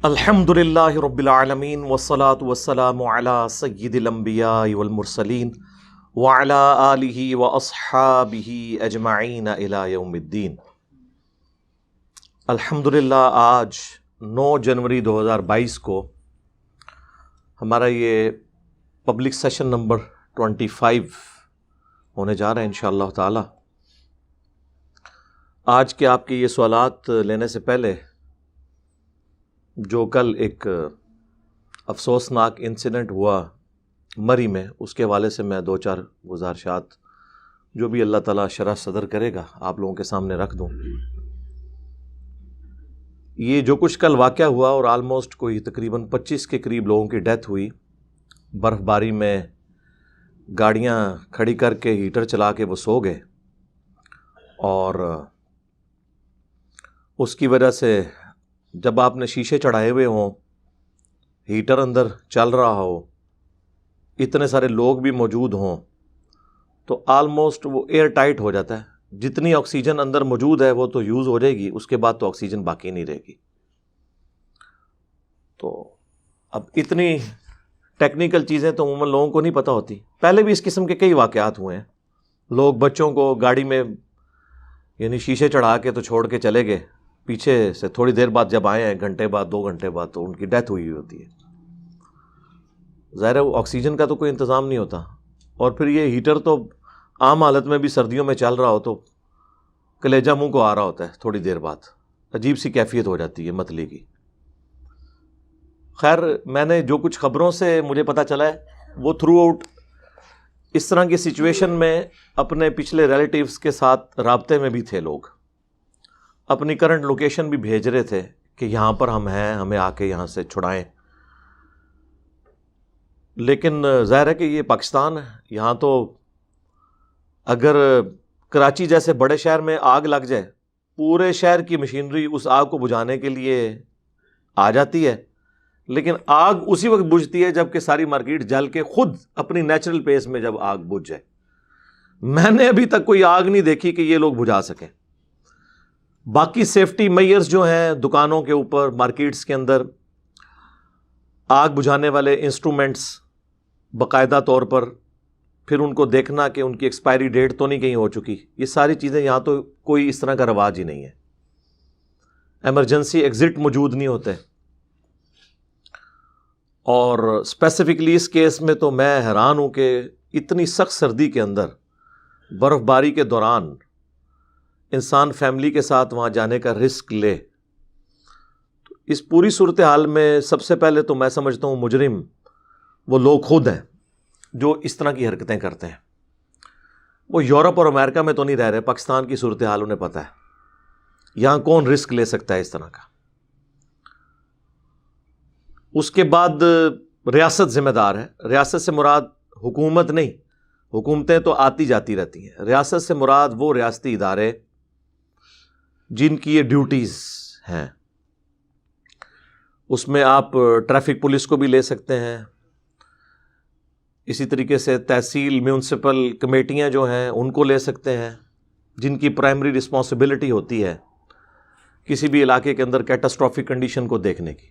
الحمدللہ رب العالمین والصلاة والسلام علی سید الانبیاء والمرسلین وعلی آلہ واصحابہ اجمعین الی یوم الدین۔ الحمدللہ آج 9 جنوری 2022 کو ہمارا یہ پبلک سیشن نمبر 25 ہونے جا رہا ہے انشاءاللہ تعالی۔ آج کے آپ کے یہ سوالات لینے سے پہلے جو کل ایک افسوسناک انسیڈنٹ ہوا مری میں، اس کے حوالے سے میں 2-4 گزارشات جو بھی اللہ تعالیٰ شرح صدر کرے گا آپ لوگوں کے سامنے رکھ دوں۔ یہ جو کچھ کل واقعہ ہوا اور آلموسٹ کوئی تقریباً 25 کے قریب لوگوں کی ڈیتھ ہوئی، برف باری میں گاڑیاں کھڑی کر کے ہیٹر چلا کے وہ سو گئے، اور اس کی وجہ سے جب آپ نے شیشے چڑھائے ہوئے ہوں، ہیٹر اندر چل رہا ہو، اتنے سارے لوگ بھی موجود ہوں، تو آلموسٹ وہ ایئر ٹائٹ ہو جاتا ہے۔ جتنی آکسیجن اندر موجود ہے وہ تو یوز ہو جائے گی، اس کے بعد تو آکسیجن باقی نہیں رہے گی۔ تو اب اتنی ٹیکنیکل چیزیں تو عموماً لوگوں کو نہیں پتہ ہوتی۔ پہلے بھی اس قسم کے کئی واقعات ہوئے ہیں، لوگ بچوں کو گاڑی میں یعنی شیشے چڑھا کے تو چھوڑ کے چلے گئے، پیچھے سے تھوڑی دیر بعد جب آئے ہیں، گھنٹے بعد 2 گھنٹے بعد، تو ان کی ڈیتھ ہوئی ہوتی ہے۔ ظاہر ہے وہ آکسیجن کا تو کوئی انتظام نہیں ہوتا، اور پھر یہ ہیٹر تو عام حالت میں بھی سردیوں میں چل رہا ہو تو کلیجہ منہ کو آ رہا ہوتا ہے، تھوڑی دیر بعد عجیب سی کیفیت ہو جاتی ہے متلی کی۔ خیر، میں نے جو کچھ خبروں سے مجھے پتہ چلا ہے وہ تھرو آؤٹ اس طرح کی سچویشن میں اپنے پچھلے ریلیٹیوز کے ساتھ رابطے میں بھی تھے، لوگ اپنی کرنٹ لوکیشن بھی بھیج رہے تھے کہ یہاں پر ہم ہیں، ہمیں آ کے یہاں سے چھڑائیں۔ لیکن ظاہر ہے کہ یہ پاکستان ہے، یہاں تو اگر کراچی جیسے بڑے شہر میں آگ لگ جائے، پورے شہر کی مشینری اس آگ کو بجھانے کے لیے آ جاتی ہے، لیکن آگ اسی وقت بجھتی ہے جب کہ ساری مارکیٹ جل کے خود اپنی نیچرل پیس میں جب آگ بجھ جائے۔ میں نے ابھی تک کوئی آگ نہیں دیکھی کہ یہ لوگ بجھا سکیں۔ باقی سیفٹی میئرز جو ہیں دکانوں کے اوپر، مارکیٹس کے اندر آگ بجھانے والے انسٹرومنٹس باقاعدہ طور پر، پھر ان کو دیکھنا کہ ان کی ایکسپائری ڈیٹ تو نہیں کہیں ہو چکی، یہ ساری چیزیں یہاں تو کوئی اس طرح کا رواج ہی نہیں ہے۔ ایمرجنسی ایگزٹ موجود نہیں ہوتے، اور اسپیسیفکلی اس کیس میں تو میں حیران ہوں کہ اتنی سخت سردی کے اندر، برف باری کے دوران انسان فیملی کے ساتھ وہاں جانے کا رسک لے۔ تو اس پوری صورتحال میں سب سے پہلے تو میں سمجھتا ہوں مجرم وہ لوگ خود ہیں جو اس طرح کی حرکتیں کرتے ہیں۔ وہ یورپ اور امریکہ میں تو نہیں رہ رہے، پاکستان کی صورتحال انہیں پتہ ہے، یہاں کون رسک لے سکتا ہے اس طرح کا۔ اس کے بعد ریاست ذمہ دار ہے۔ ریاست سے مراد حکومت نہیں، حکومتیں تو آتی جاتی رہتی ہیں، ریاست سے مراد وہ ریاستی ادارے جن کی یہ ڈیوٹیز ہیں۔ اس میں آپ ٹریفک پولیس کو بھی لے سکتے ہیں، اسی طریقے سے تحصیل میونسپل کمیٹیاں جو ہیں ان کو لے سکتے ہیں، جن کی پرائمری رسپانسبلٹی ہوتی ہے کسی بھی علاقے کے اندر کیٹاسٹرافک کنڈیشن کو دیکھنے کی۔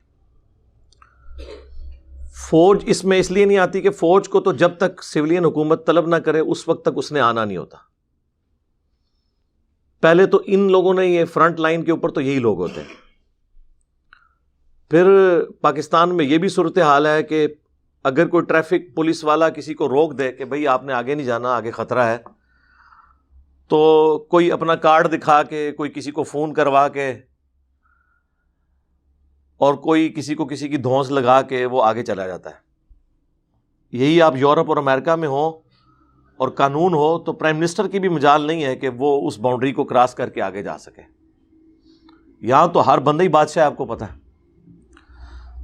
فوج اس میں اس لیے نہیں آتی کہ فوج کو تو جب تک سویلین حکومت طلب نہ کرے اس وقت تک اس نے آنا نہیں ہوتا۔ پہلے تو ان لوگوں نے، یہ فرنٹ لائن کے اوپر تو یہی لوگ ہوتے ہیں۔ پھر پاکستان میں یہ بھی صورتحال ہے کہ اگر کوئی ٹریفک پولیس والا کسی کو روک دے کہ بھئی آپ نے آگے نہیں جانا، آگے خطرہ ہے، تو کوئی اپنا کارڈ دکھا کے، کوئی کسی کو فون کروا کے، اور کوئی کسی کو کسی کی دھونس لگا کے وہ آگے چلا جاتا ہے۔ یہی آپ یورپ اور امریکہ میں ہوں اور قانون ہو تو پرائم منسٹر کی بھی مجال نہیں ہے کہ وہ اس باؤنڈری کو کراس کر کے آگے جا سکے۔ یہاں تو ہر بندہ ہی بادشاہ ہے، آپ کو پتہ ہے۔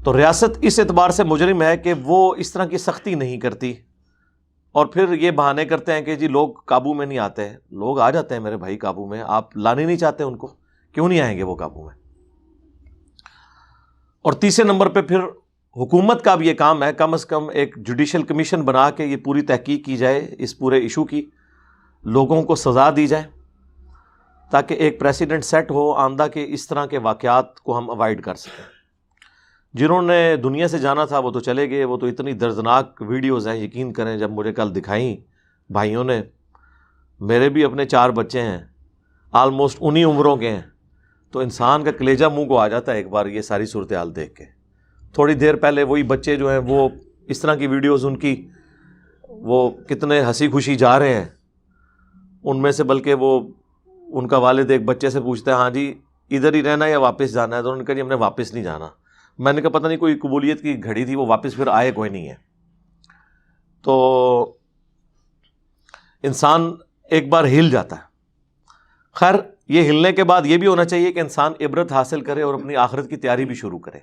تو ریاست اس اعتبار سے مجرم ہے کہ وہ اس طرح کی سختی نہیں کرتی، اور پھر یہ بہانے کرتے ہیں کہ جی لوگ قابو میں نہیں آتے۔ لوگ آ جاتے ہیں میرے بھائی قابو میں، آپ لانے نہیں چاہتے ان کو، کیوں نہیں آئیں گے وہ قابو میں؟ اور تیسرے نمبر پہ پھر حکومت کا بھی یہ کام ہے، کم از کم ایک جوڈیشل کمیشن بنا کے یہ پوری تحقیق کی جائے اس پورے ایشو کی، لوگوں کو سزا دی جائے، تاکہ ایک پریسیڈنٹ سیٹ ہو آئندہ کے اس طرح کے واقعات کو ہم اوائڈ کر سکیں۔ جنہوں نے دنیا سے جانا تھا وہ تو چلے گئے، وہ تو اتنی دردناک ویڈیوز ہیں، یقین کریں جب مجھے کل دکھائیں بھائیوں نے، میرے بھی اپنے 4 بچے ہیں، آلموسٹ انہی عمروں کے ہیں، تو انسان کا کلیجہ منہ کو آ جاتا ہے ایک بار یہ ساری صورتحال دیکھ کے۔ تھوڑی دیر پہلے وہی بچے جو ہیں وہ اس طرح کی ویڈیوز ان کی، وہ کتنے ہنسی خوشی جا رہے ہیں ان میں سے، بلکہ وہ ان کا والد ایک بچے سے پوچھتا ہے ہاں جی ادھر ہی رہنا یا واپس جانا ہے، تو انہوں نے کہا جی ہم نے واپس نہیں جانا۔ میں نے کہا پتہ نہیں کوئی قبولیت کی گھڑی تھی، وہ واپس پھر آئے کوئی نہیں ہے۔ تو انسان ایک بار ہل جاتا ہے۔ خیر یہ ہلنے کے بعد یہ بھی ہونا چاہیے کہ انسان عبرت حاصل کرے اور اپنی آخرت کی تیاری بھی شروع کرے۔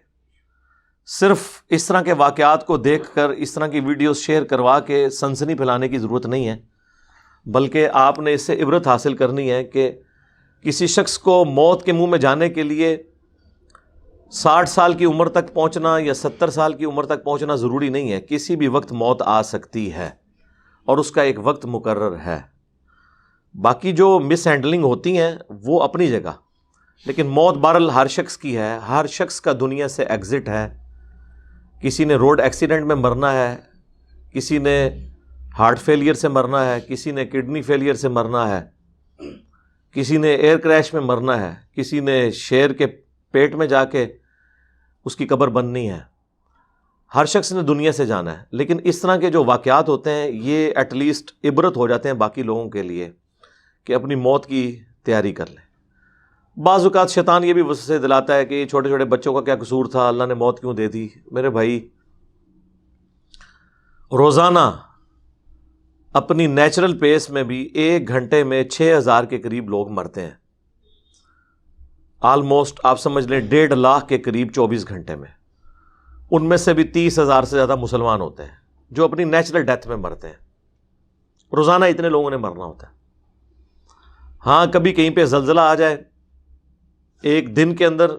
صرف اس طرح کے واقعات کو دیکھ کر اس طرح کی ویڈیوز شیئر کروا کے سنسنی پھیلانے کی ضرورت نہیں ہے، بلکہ آپ نے اس سے عبرت حاصل کرنی ہے کہ کسی شخص کو موت کے منہ میں جانے کے لیے 60 سال کی عمر تک پہنچنا یا 70 سال کی عمر تک پہنچنا ضروری نہیں ہے، کسی بھی وقت موت آ سکتی ہے اور اس کا ایک وقت مقرر ہے۔ باقی جو مس ہینڈلنگ ہوتی ہیں وہ اپنی جگہ، لیکن موت بہرحال ہر شخص کی ہے، ہر شخص کا دنیا سے ایگزٹ ہے۔ کسی نے روڈ ایکسیڈنٹ میں مرنا ہے، کسی نے ہارٹ فیلئر سے مرنا ہے، کسی نے کڈنی فیلئر سے مرنا ہے، کسی نے ایئر کریش میں مرنا ہے، کسی نے شیر کے پیٹ میں جا کے اس کی قبر بننی ہے۔ ہر شخص نے دنیا سے جانا ہے، لیکن اس طرح کے جو واقعات ہوتے ہیں یہ ایٹ لیسٹ عبرت ہو جاتے ہیں باقی لوگوں کے لیے کہ اپنی موت کی تیاری کر لیں۔ بعض اوقات شیطان یہ بھی وسوسے دلاتا ہے کہ یہ چھوٹے چھوٹے بچوں کا کیا قصور تھا، اللہ نے موت کیوں دے دی۔ میرے بھائی روزانہ اپنی نیچرل پیس میں بھی 1 گھنٹے میں 6000 کے قریب لوگ مرتے ہیں، آلموسٹ آپ سمجھ لیں 1.5 لاکھ کے قریب 24 گھنٹے میں۔ ان میں سے بھی 30,000 سے زیادہ مسلمان ہوتے ہیں جو اپنی نیچرل ڈیتھ میں مرتے ہیں۔ روزانہ اتنے لوگوں نے مرنا ہوتا ہے۔ ہاں کبھی کہیں پہ زلزلہ آ جائے، ایک دن کے اندر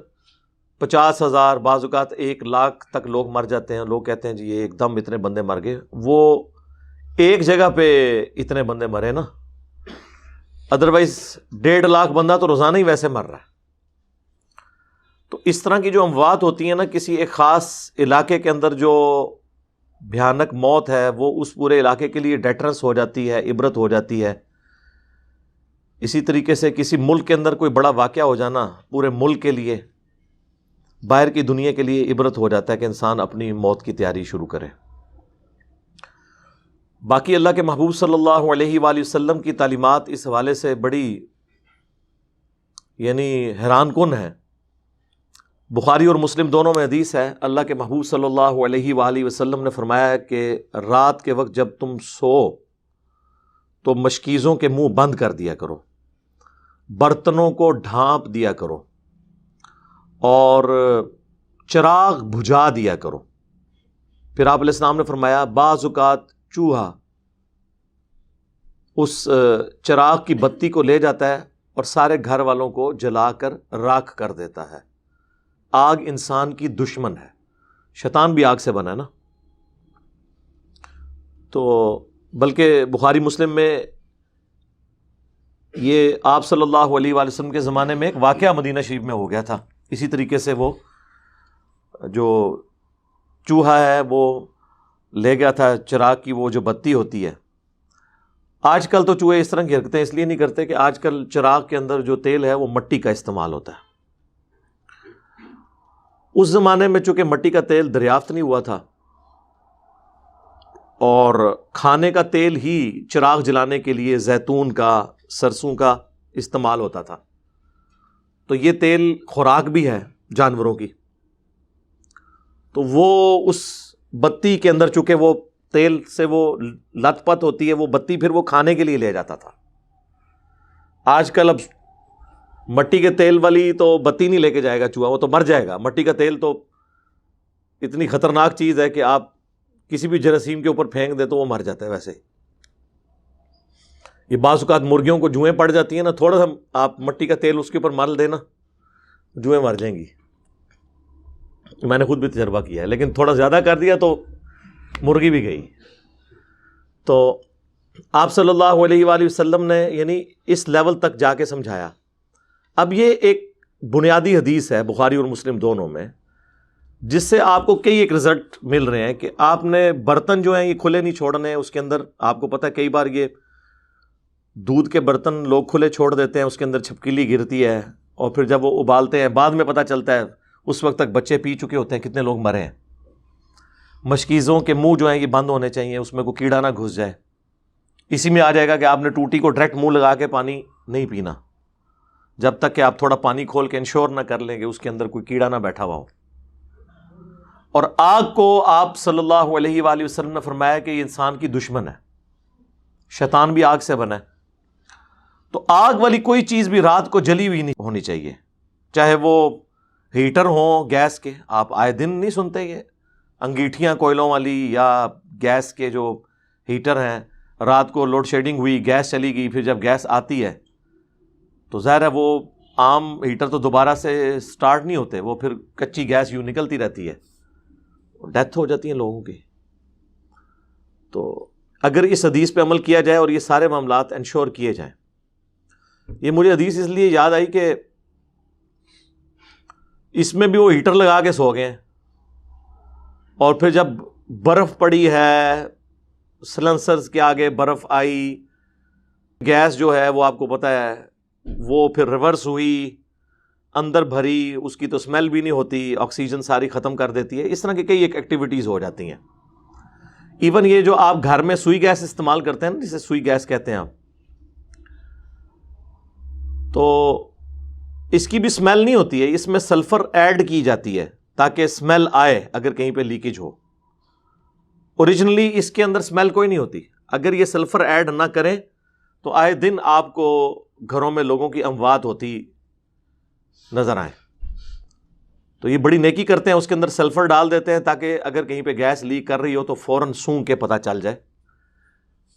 50,000 بعض اوقات 1 لاکھ تک لوگ مر جاتے ہیں۔ لوگ کہتے ہیں جی یہ ایک دم اتنے بندے مر گئے، وہ ایک جگہ پہ اتنے بندے مرے نا، ادروائز 1.5 لاکھ بندہ تو روزانہ ہی ویسے مر رہا ہے۔ تو اس طرح کی جو اموات ہوتی ہیں نا، کسی ایک خاص علاقے کے اندر جو بھیانک موت ہے وہ اس پورے علاقے کے لیے ڈیٹرنس ہو جاتی ہے، عبرت ہو جاتی ہے۔ اسی طریقے سے کسی ملک کے اندر کوئی بڑا واقعہ ہو جانا پورے ملک کے لیے، باہر کی دنیا کے لیے عبرت ہو جاتا ہے کہ انسان اپنی موت کی تیاری شروع کرے۔ باقی اللہ کے محبوب صلی اللہ علیہ وآلہ وسلم کی تعلیمات اس حوالے سے بڑی یعنی حیران کن ہے۔ بخاری اور مسلم دونوں میں حدیث ہے، اللہ کے محبوب صلی اللہ علیہ وآلہ وسلم نے فرمایا ہے کہ رات کے وقت جب تم سو تو مشکیزوں کے منہ بند کر دیا کرو، برتنوں کو ڈھانپ دیا کرو اور چراغ بجھا دیا کرو۔ پھر آپ علیہ السلام نے فرمایا بعض اوقات چوہا اس چراغ کی بتی کو لے جاتا ہے اور سارے گھر والوں کو جلا کر راکھ کر دیتا ہے۔ آگ انسان کی دشمن ہے، شیطان بھی آگ سے بنا ہے نا۔ تو بلکہ بخاری مسلم میں یہ آپ صلی اللہ علیہ وآلہ وسلم کے زمانے میں ایک واقعہ مدینہ شریف میں ہو گیا تھا، اسی طریقے سے وہ جو چوہا ہے وہ لے گیا تھا چراغ کی وہ جو بتی ہوتی ہے۔ آج کل تو چوہے اس طرح کی حرکتیں اس لیے نہیں کرتے کہ آج کل چراغ کے اندر جو تیل ہے وہ مٹی کا استعمال ہوتا ہے۔ اس زمانے میں چونکہ مٹی کا تیل دریافت نہیں ہوا تھا اور کھانے کا تیل ہی چراغ جلانے کے لیے زیتون کا، سرسوں کا استعمال ہوتا تھا، تو یہ تیل خوراک بھی ہے جانوروں کی، تو وہ اس بتی کے اندر چونکہ وہ تیل سے وہ لت پت ہوتی ہے، وہ بتی پھر وہ کھانے کے لیے لے جاتا تھا۔ آج کل اب مٹی کے تیل والی تو بتی نہیں لے کے جائے گا چوہا، وہ تو مر جائے گا۔ مٹی کا تیل تو اتنی خطرناک چیز ہے کہ آپ کسی بھی جراثیم کے اوپر پھینک دے تو وہ مر جاتا ہے۔ ویسے یہ بعض اوقات مرغیوں کو جوئیں پڑ جاتی ہیں نا، تھوڑا سا آپ مٹی کا تیل اس کے اوپر مل دینا، جوئیں مر جائیں گی۔ میں نے خود بھی تجربہ کیا ہے، لیکن تھوڑا زیادہ کر دیا تو مرغی بھی گئی۔ تو آپ صلی اللہ علیہ وآلہ وسلم نے یعنی اس لیول تک جا کے سمجھایا۔ اب یہ ایک بنیادی حدیث ہے بخاری اور مسلم دونوں میں، جس سے آپ کو کئی ایک رزلٹ مل رہے ہیں کہ آپ نے برتن جو ہیں یہ کھلے نہیں چھوڑنے ہیں. اس کے اندر آپ کو پتہ ہے کئی بار یہ دودھ کے برتن لوگ کھلے چھوڑ دیتے ہیں, اس کے اندر چھپکلی گرتی ہے, اور پھر جب وہ ابالتے ہیں بعد میں پتہ چلتا ہے اس وقت تک بچے پی چکے ہوتے ہیں, کتنے لوگ مرے ہیں. مشکیزوں کے منہ جو ہیں یہ بند ہونے چاہیے, اس میں کوئی کیڑا نہ گھس جائے. اسی میں آ جائے گا کہ آپ نے ٹوٹی کو ڈائریکٹ منہ لگا کے پانی نہیں پینا جب تک کہ آپ تھوڑا پانی کھول کے انشور نہ کر لیں کہ اس کے اندر کوئی کیڑا نہ بیٹھا ہوا ہو. اور آگ کو آپ صلی اللہ علیہ وآلہ وسلم نے فرمایا کہ یہ انسان کی دشمن ہے, شیطان بھی آگ سے بنا ہے. تو آگ والی کوئی چیز بھی رات کو جلی ہوئی نہیں ہونی چاہیے, چاہے وہ ہیٹر ہوں گیس کے. آپ آئے دن نہیں سنتے یہ انگیٹھیاں کوئلوں والی یا گیس کے جو ہیٹر ہیں, رات کو لوڈ شیڈنگ ہوئی, گیس چلی گئی, پھر جب گیس آتی ہے تو ظاہر ہے وہ عام ہیٹر تو دوبارہ سے سٹارٹ نہیں ہوتے, وہ پھر کچی گیس یوں نکلتی رہتی ہے, ڈیتھ ہو جاتی ہیں لوگوں کی. تو اگر اس حدیث پہ عمل کیا جائے اور یہ سارے معاملات انشور کیے جائیں. یہ مجھے حدیث اس لیے یاد آئی کہ اس میں بھی وہ ہیٹر لگا کے سو گئے ہیں, اور پھر جب برف پڑی ہے, سلنسرز کے آگے برف آئی, گیس جو ہے وہ آپ کو پتہ ہے وہ پھر ریورس ہوئی, اندر بھری, اس کی تو اسمیل بھی نہیں ہوتی, آکسیجن ساری ختم کر دیتی ہے. اس طرح کی کئی ایک ایکٹیویٹیز ہو جاتی ہیں. ایون یہ جو آپ گھر میں سوئی گیس استعمال کرتے ہیں نا, جسے سوئی گیس کہتے ہیں آپ, تو اس کی بھی اسمیل نہیں ہوتی ہے, اس میں سلفر ایڈ کی جاتی ہے تاکہ اسمیل آئے اگر کہیں پہ لیکیج ہو. اوریجنلی اس کے اندر اسمیل کوئی نہیں ہوتی. اگر یہ سلفر ایڈ نہ کریں تو آئے دن آپ کو گھروں میں لوگوں کی اموات ہوتی نظر آئیں. تو یہ بڑی نیکی کرتے ہیں, اس کے اندر سلفر ڈال دیتے ہیں تاکہ اگر کہیں پہ گیس لیک کر رہی ہو تو فوراً سونگ کے پتہ چل جائے,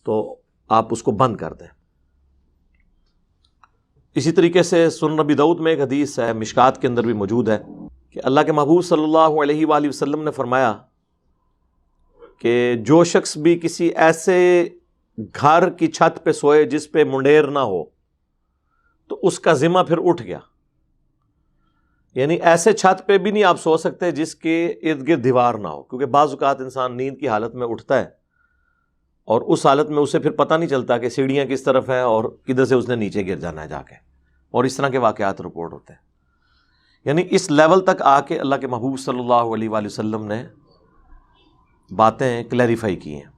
تو آپ اس کو بند کر دیں. اسی طریقے سے سنن نبی داؤد میں ایک حدیث ہے, مشکات کے اندر بھی موجود ہے, کہ اللہ کے محبوب صلی اللہ علیہ وآلہ وسلم نے فرمایا کہ جو شخص بھی کسی ایسے گھر کی چھت پہ سوئے جس پہ منڈیر نہ ہو تو اس کا ذمہ پھر اٹھ گیا. یعنی ایسے چھت پہ بھی نہیں آپ سو سکتے جس کے ارد گرد دیوار نہ ہو, کیونکہ بعض اوقات انسان نیند کی حالت میں اٹھتا ہے اور اس حالت میں اسے پھر پتہ نہیں چلتا کہ سیڑھیاں کس طرف ہیں اور کدھر سے اس نے نیچے گر جانا ہے جا کے, اور اس طرح کے واقعات رپورٹ ہوتے ہیں. یعنی اس لیول تک آ کے اللہ کے محبوب صلی اللہ علیہ وآلہ وسلم نے باتیں کلیریفائی کی ہیں.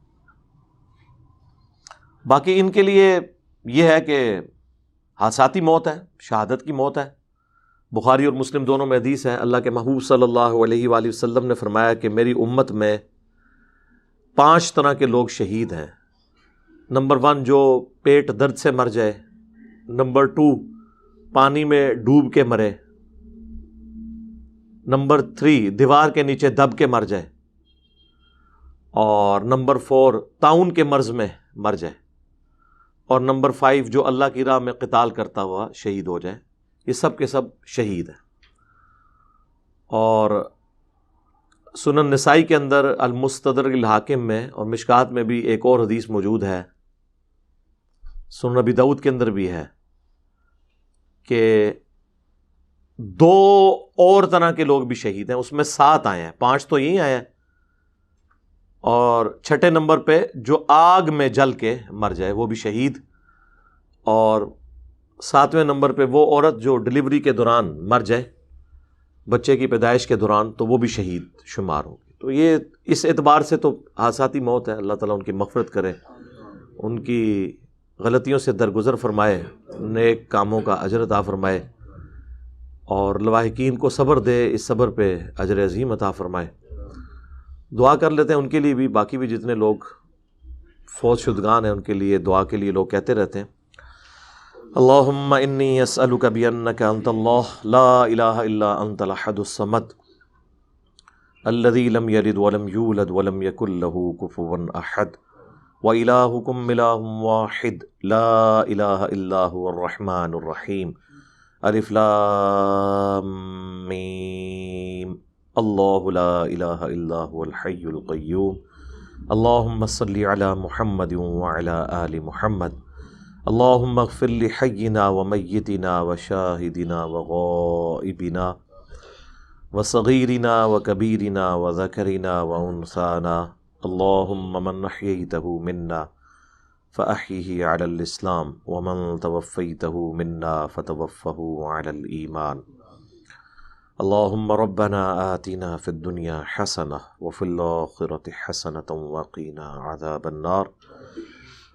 باقی ان کے لیے یہ ہے کہ حادثاتی موت ہے, شہادت کی موت ہے. بخاری اور مسلم دونوں میں حدیث ہے, اللہ کے محبوب صلی اللہ علیہ وآلہ وسلم نے فرمایا کہ میری امت میں 5 طرح کے لوگ شہید ہیں. نمبر 1 جو پیٹ درد سے مر جائے, نمبر 2 پانی میں ڈوب کے مرے, نمبر 3 دیوار کے نیچے دب کے مر جائے, اور نمبر 4 طاعون کے مرض میں مر جائے, اور نمبر 5 جو اللہ کی راہ میں قتال کرتا ہوا شہید ہو جائے. یہ سب کے سب شہید ہیں. اور سنن نسائی کے اندر المستدرک الحاکم میں اور مشکات میں بھی ایک اور حدیث موجود ہے, سنن نبی داؤد کے اندر بھی ہے, کہ 2 اور طرح کے لوگ بھی شہید ہیں. اس میں 7 آئے ہیں, 5 تو یہی آئے ہیں, اور 6 نمبر پہ جو آگ میں جل کے مر جائے وہ بھی شہید, اور 7ویں نمبر پہ وہ عورت جو ڈلیوری کے دوران مر جائے, بچے کی پیدائش کے دوران, تو وہ بھی شہید شمار ہوگی. تو یہ اس اعتبار سے تو حادثاتی موت ہے. اللہ تعالیٰ ان کی مغفرت کرے, ان کی غلطیوں سے درگزر فرمائے, نیک کاموں کا اجر عطا فرمائے, اور لواحقین کو صبر دے, اس صبر پہ اجر عظیم عطا فرمائے. دعا کر لیتے ہیں ان کے لیے بھی, باقی بھی جتنے لوگ فوت شدگان ہیں ان کے لیے دعا کے لیے لوگ کہتے رہتے ہیں. اللہم انی اسألک بانک انت اللہ لا الہ الا انت الاحد الصمد الذی لم یلد ولم یولد ولم یکن لہ کفوا احد وإلہکم الہ واحد لا الہ الا هو الرحمن الرحیم الف لام میم اللہ لا الہ الا هو الحی القیوم اللہم صلی علی محمد وعلی آل محمد اللہم اغفر لحینا ومیتنا وشاہدنا وغائبنا وصغيرنا وكبيرنا وذكرنا وأنثانا اللهم من أحييته منا فأحيه على الإسلام ومن توفيته منا فتوفه على الإيمان. اللهم ربنا آتنا في الدنيا حسنة وفي الآخرة حسنة وقنا عذاب النار.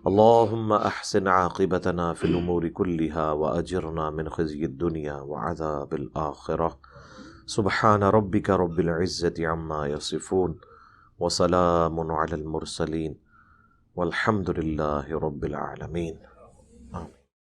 اللهم أحسن عاقبتنا في الأمور كلها وأجرنا من خزي الدنيا وعذاب الآخرة. سبحان ربك رب العزة عما يصفون وسلام على المرسلين والحمد لله رب العالمين.